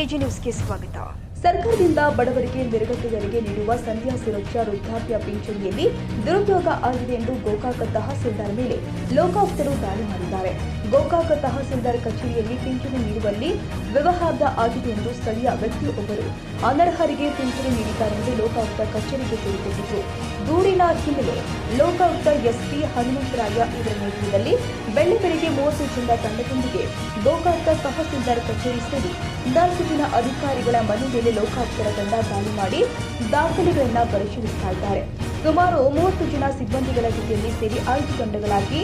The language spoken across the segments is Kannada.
ಎಜಿ ನ್ಯೂಸ್ಗೆ ಸ್ವಾಗತ. ಸರ್ಕಾರದಿಂದ ಬಡವರಿಗೆ ನಿರ್ಗತಿಕರಿಗೆ ನೀಡುವ ಸಂಧ್ಯಾ ಸುರಕ್ಷಾ ವೃದ್ಧಾಪ್ಯ ಪಿಂಚಣಿಯಲ್ಲಿ ದುರುಪಯೋಗ ಆಗಿದೆ ಎಂದು ಗೋಕಾಕ ತಹಸೀಲ್ದಾರ್ ಮೇಲೆ ಲೋಕಾಯುಕ್ತರು ದಾಳಿ ಮಾಡಿದ್ದಾರೆ. ಗೋಕಾಕ ತಹಸೀಲ್ದಾರ್ ಕಚೇರಿಯಲ್ಲಿ ಪಿಂಚಣಿ ನೀಡುವಲ್ಲಿ ವ್ಯವಹಾರ ಆಗಿದೆ ಎಂದು ಸ್ಥಳೀಯ ವ್ಯಕ್ತಿಯೊಬ್ಬರು ಅನರ್ಹರಿಗೆ ಪಿಂಚಣಿ ನೀಡಿದ್ದಾರೆಂದು ಲೋಕಾಯುಕ್ತ ಕಚೇರಿಗೆ ತಿಳಿಸಿದರು. ದೂರಿನ ಹಿನ್ನೆಲೆ ಲೋಕಾಯುಕ್ತ ಎಸ್ಪಿ ಹನುಮಂತರಾಯ ಇವರ ನೇತೃತ್ವದಲ್ಲಿ ಬೆಳಗ್ಗೆ 30 ಜನರ ತಂಡದೊಂದಿಗೆ ಗೋಕಾಕ ತಹಸೀಲ್ದಾರ್ ಕಚೇರಿ ಸೇರಿ 4 ಜನ ಅಧಿಕಾರಿಗಳ ಮನೆ ಮೇಲೆ ಲೋಕಾಯುಕ್ತರ ತಂಡ ದಾಳಿ ಮಾಡಿ ದಾಖಲೆಗಳನ್ನು ಪರಿಶೀಲಿಸುತ್ತಾ ಇದ್ದಾರೆ. ಸುಮಾರು 30 ಜನ ಸಿಬ್ಬಂದಿಗಳ ಜೊತೆಯಲ್ಲಿ ಸೇರಿ 5 ತಂಡಗಳಾಗಿ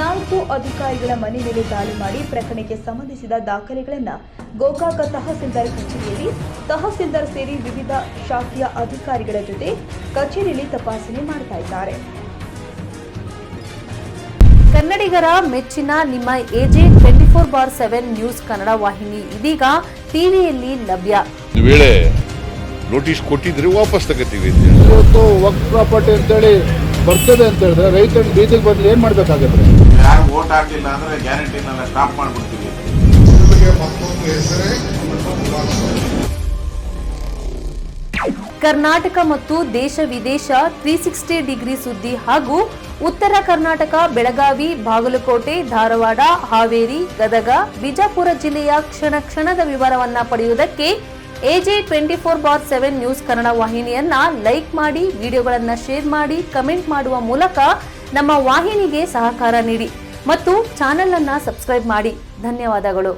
4 ಅಧಿಕಾರಿಗಳ ಮನೆ ಮೇಲೆ ದಾಳಿ ಮಾಡಿ ಪ್ರಕರಣಕ್ಕೆ ಸಂಬಂಧಿಸಿದ ದಾಖಲೆಗಳನ್ನು ಗೋಕಾಕ ತಹಸೀಲ್ದಾರ್ ಕಚೇರಿಯಲ್ಲಿ ತಹಸೀಲ್ದಾರ್ ಸೇರಿ ವಿವಿಧ ಶಾಖೆಯ ಅಧಿಕಾರಿಗಳ ಜೊತೆ ಕಚೇರಿಯಲ್ಲಿ ತಪಾಸಣೆ ಮಾಡ್ತಾ ಇದ್ದಾರೆ. ಕನ್ನಡಿಗರ ಮೆಚ್ಚಿನ ನಿಮ್ಮ ಎಜೆ 24/7 ನ್ಯೂಸ್ ಕನ್ನಡ ವಾಹಿನಿ ಇದೀಗ ಟಿವಿಯಲ್ಲಿ ಲಭ್ಯ. ವೇಳೆ ನೋಟಿಸ್ ಕೊಟ್ಟಿದ್ರೆ ವಾಪಸ್ ತಗೋತೀವಿ. ಇವತ್ತು ವಕ್ಫ್ ಪ್ರಾಪರ್ಟಿ ಅಂತೇಳಿ ಬರ್ತದೆ ಅಂತ ಹೇಳಿದ್ರೆ ರೈತರು ಬೀದಿಗೆ ಬದಲು ಏನ್ ಮಾಡ್ಬೇಕಾಗತ್ತೆ? ಯಾರು ವೋಟ್ ಹಾಕಿಲ್ಲ ಅಂದ್ರೆ ಗ್ಯಾರಂಟಿನೆಲ್ಲ ಸ್ಟಾಪ್ ಮಾಡ್ಬಿಡ್ತೀವಿ. ಕರ್ನಾಟಕ ಮತ್ತು ದೇಶ ವಿದೇಶ 360 ಡಿಗ್ರಿ ಸುದ್ದಿ ಹಾಗೂ ಉತ್ತರ ಕರ್ನಾಟಕ ಬೆಳಗಾವಿ, ಬಾಗಲಕೋಟೆ, ಧಾರವಾಡ, ಹಾವೇರಿ, ಗದಗ, ಬಿಜಾಪುರ ಜಿಲ್ಲೆಯ ಕ್ಷಣ ಕ್ಷಣದ ವಿವರವನ್ನ ಪಡೆಯುವುದಕ್ಕೆ ಎಜೆ 24/7 ನ್ಯೂಸ್ ಕನ್ನಡ ವಾಹಿನಿಯನ್ನ ಲೈಕ್ ಮಾಡಿ, ವಿಡಿಯೋಗಳನ್ನ ಶೇರ್ ಮಾಡಿ, ಕಮೆಂಟ್ ಮಾಡುವ ಮೂಲಕ ನಮ್ಮ ವಾಹಿನಿಗೆ ಸಹಕಾರ ನೀಡಿ ಮತ್ತು ಚಾನೆಲ್ ಅನ್ನ ಸಬ್ಸ್ಕ್ರೈಬ್ ಮಾಡಿ. ಧನ್ಯವಾದಗಳು.